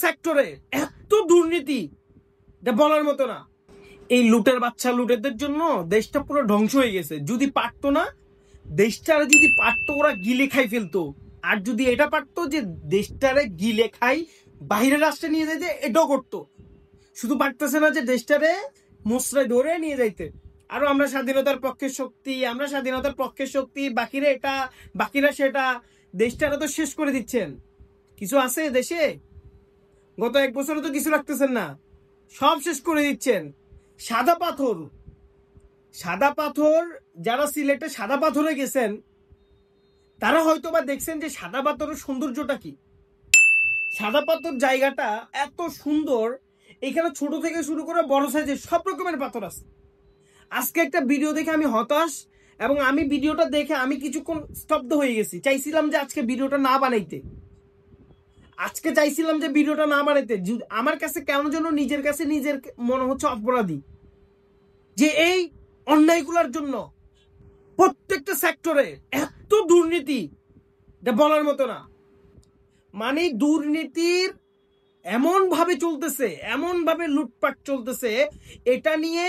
সেক্টরে এত দুর্নীতি বলার মতো না। এই লুটের বাচ্চা লুটেদের জন্য দেশটা পুরো ধ্বংস হয়ে গেছে। যদি পারতো না, দেশটারে যদি পারতো ওরা গিলে খাই ফেলতো। আর যদি এটা পারতো যে দেশটারে গিলে খাই বাইরের রাষ্ট্রে নিয়ে যাইতে, এটাও করতো। শুধু পারতেছে না যে দেশটারে মুসরায় ধরে নিয়ে যাইতে। আরো আমরা স্বাধীনতার পক্ষের শক্তি, আমরা স্বাধীনতার পক্ষের শক্তি, বাকিরা এটা বাকিরা সেটা, দেশটারে তো শেষ করে দিচ্ছেন। কিছু আছে দেশে? গত 1 বছরে তো কিছু রাখতেছেন না, সব শেষ করে দিচ্ছেন। সাদা পাথর যারা সিলেটে সাদা পাথরে গেছেন তারা হয়তো বা দেখছেন যে সাদা পাথরের সৌন্দর্যটা কি। সাদা পাথর জায়গাটা এত সুন্দর, এখানে ছোট থেকে শুরু করে বড় সাইজের সব রকমের পাথর আছে। আজকে একটা ভিডিও দেখে আমি হতাশ, এবং আমি ভিডিওটা দেখে আমি কিছুক্ষণ স্তব্ধ হয়ে গেছি। চাইছিলাম যে আজকে ভিডিওটা না বানাইতে, আমার কাছে কেমন যেন নিজের কাছে নিজের মনে হচ্ছে অপরাধী যে এই অন্যায়গুলোর জন্য প্রত্যেকটা সেক্টরে এত দুর্নীতি বলার মতো না। মানে দুর্নীতির এমন ভাবে চলতেছে, এমন ভাবে লুটপাট চলতেছে, এটা নিয়ে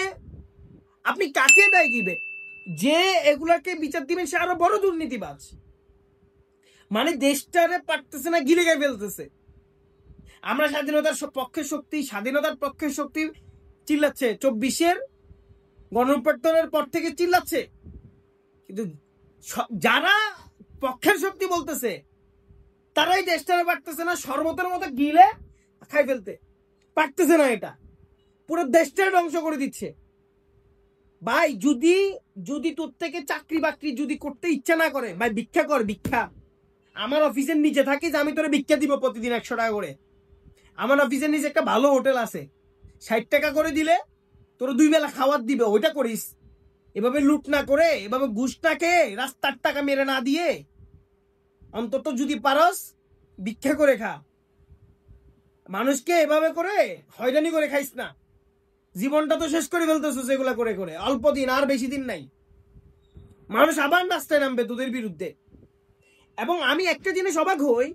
আপনি কাকে দায় দিবে? যে এগুলাকে বিচার দিবেন সে আরো বড় দুর্নীতিবাজ। মানে দেশটারে পারতেছে না, গিলে গায়ে ফেলতেছে। আমরা স্বাধীনতার পক্ষের শক্তি চিল্লাচ্ছে, 24-এর গণঅভ্যুত্থানের পর থেকে চিল্লাচ্ছে, কিন্তু যারা পক্ষের শক্তি বলতেছে তারাই দেশটারে পারতেছে না সর্বতের মতো গিলে খাই ফেলতে পারতেছে না। এটা পুরো দেশটারে ধ্বংস করে দিচ্ছে। ভাই যদি তোর থেকে চাকরি বাকরি যদি করতে ইচ্ছা না করে, ভাই ভিক্ষা কর, ভিক্ষা। আমার অফিসের নিচে থাকিস, আমি তোরে ভিক্ষা দিব প্রতিদিন 100 টাকা করে। আমার অফিসের নিচে একটা ভালো হোটেল আছে, 60 টাকা করে দিলে তোর 2 বেলা খাওয়ার দিবে, ওইটা করিস। এভাবে লুট না করে, এভাবে ঘুষ না খেয়ে, রাস্তার টাকা মেরে না দিয়ে অন্তত যদি পারস ভিক্ষা করে খা। মানুষকে এভাবে করে হয়রানি করে খাইস না। জীবনটা তো শেষ করে ফেলতেছিস এগুলা করে করে। অল্প দিন, আর বেশি দিন নাই, মানুষ আবার রাস্তায় নামবে তোদের বিরুদ্ধে। এবং আমি একটা জিনিস অবাক হই,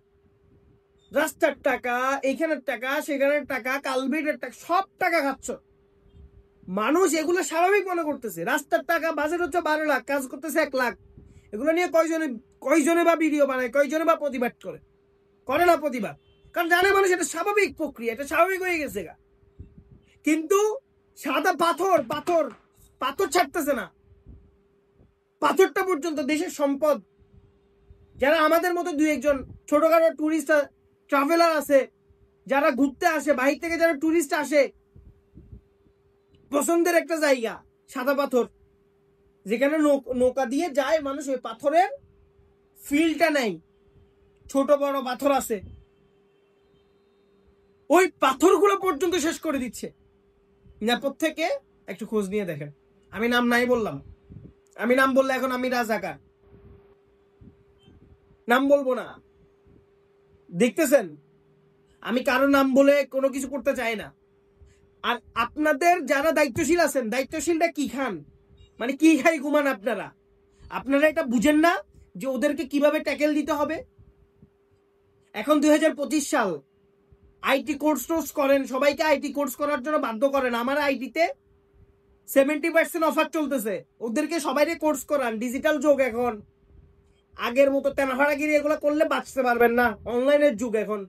রাস্তার টাকা, এখানের টাকা, সেখানের টাকা, কালভেটের টাকা, সব টাকা খাচ্ছ। মানুষ এগুলো স্বাভাবিক মনে করতেছে। রাস্তার টাকা, বাজেট হচ্ছে 12 লাখ, কাজ করতেছে 1 লাখ। এগুলো নিয়ে কয়জনে বা ভিডিও বানায়, কয়জনে বা প্রতিবাদ করে না প্রতিবাদ, কারণ জানে মানুষ এটা স্বাভাবিক প্রক্রিয়া, এটা স্বাভাবিক হয়ে গেছে গা। কিন্তু সাদা পাথর ছাড়তেছে না। পাথরটা পর্যন্ত দেশের সম্পদ। যারা আমাদের মতো 2-1 ছোটখাটো টুরিস্ট ট্রাভেলার আছে, যারা ঘুরতে আসে বাহির থেকে, যারা টুরিস্ট আসে, পছন্দের একটা জায়গা সাদা পাথর, যেখানে নৌকা দিয়ে যায় মানুষ, ওই পাথরের ফিলটা নেই। ছোট বড় পাথর আছে, ওই পাথরগুলো পর্যন্ত শেষ করে দিচ্ছে। নিরাপদ থেকে একটু খোঁজ নিয়ে দেখেন। আমি নাম নাই বললাম, আমি নাম বললে এখন আমি রাজাকার, নাম বলবো না। দেখতেছেন আমি কারো নাম বলে কোনো কিছু করতে চাই না। আর আপনাদের যারা দায়িত্বশীল আছেন, দায়িত্বশীলটা কি খান, মানে কি খাই ঘুমান আপনারা এটা বুঝেন না যে ওদেরকে কিভাবে ট্যাকেল দিতে হবে। এখন 2025 সাল, আইটি কোর্স করেন, সবাইকে আইটি কোর্স করার জন্য বাধ্য করেন। আমার আইটিতে 70% অফার চলতেছে, ওদেরকে সবাইকে কোর্স করান। ডিজিটাল যুগ এখন, আগের মতো তেনাফাড়াগিরি এগুলো করলে বাঁচতে পারবেন না। অনলাইনের যুগ এখন,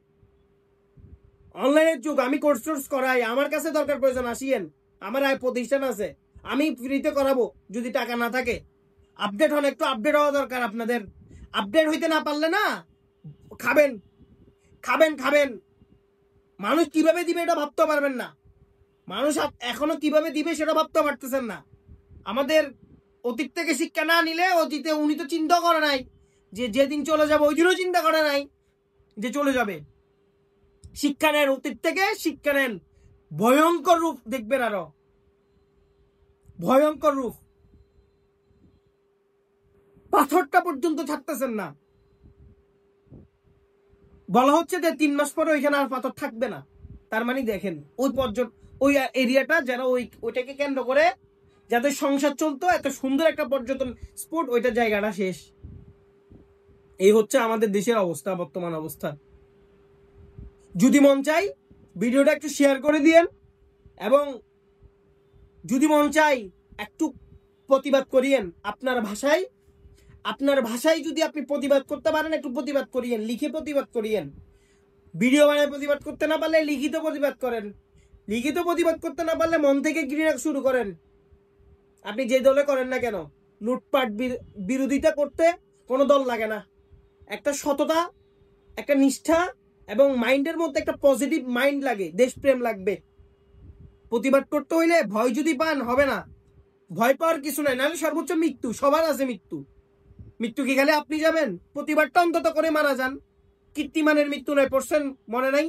অনলাইনের যুগ। আমি কোর্স করাই, আমার কাছে দরকার প্রয়োজন আসিয়েন, আমার প্রতিষ্ঠান আছে, আমি ফ্রিতে করাবো যদি টাকা না থাকে। আপডেট হন, একটু আপডেট হওয়া দরকার আপনাদের। আপডেট হইতে না পারলে না খাবেন। মানুষ কিভাবে দিবে এটা ভাবতে পারবেন না। মানুষ এখনো কিভাবে দিবে সেটা ভাবতে পারতেছেন না। আমাদের অতীত থেকে শিক্ষা না নিলে, অতীতে উনি তো চিন্তা করে নাই যে যেদিন চলে যাবে, ওই দিনও চিন্তা করে নাই যে চলে যাবে। শিক্ষা নেন, অতীত থেকে শিক্ষা নেন। ভয়ঙ্কর রূপ দেখবেন, আরো ভয়ঙ্কর রূপ। পাথরটা পর্যন্ত ছাড়তেছেন না। বলা হচ্ছে যে 3 মাস পরে ওইখানে আর পাথর থাকবে না। তার মানে দেখেন ওই এরিয়াটা, যারা ওইটাকে কেন্দ্র করে যাদের সংসার চলতো, এত সুন্দর একটা পর্যটন স্পট, ওইটা জায়গাটা শেষ। এই হচ্ছে আমাদের দেশের অবস্থা, বর্তমান অবস্থা। যদি মন চাই ভিডিওটা একটু শেয়ার করে দিয়েন, এবং যদি মন চাই একটু প্রতিবাদ করিয়েন আপনার ভাষায় যদি আপনি প্রতিবাদ করতে পারেন একটু প্রতিবাদ করিয়েন, লিখে প্রতিবাদ করিয়েন। ভিডিও বানায় প্রতিবাদ করতে না পারলে লিখিত প্রতিবাদ করেন। লিখিত প্রতিবাদ করতে না পারলে মন থেকে ঘৃণা শুরু করেন। আপনি যে দলে করেন না কেন, লুটপাট বিরোধিতা করতে কোনো দল লাগে না। একটা সততা, একটা নিষ্ঠা এবং মাইন্ডের মধ্যে একটা পজিটিভ মাইন্ড লাগে, দেশপ্রেম লাগবে। প্রতিবাদ করতে হইলে ভয় যদি পান হবে না, ভয় পাওয়ার কিছু নাই, নাহলে সর্বোচ্চ মৃত্যু, সবার আছে মৃত্যু। মৃত্যু কি খালি আপনি যাবেন? প্রতিবাদটা অন্তত করে মারা যান। কীর্তিমানের মৃত্যু নয়, পড়ছেন মনে নাই?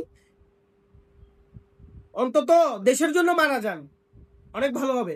অন্তত দেশের জন্য মারা যান, অনেক ভালো হবে।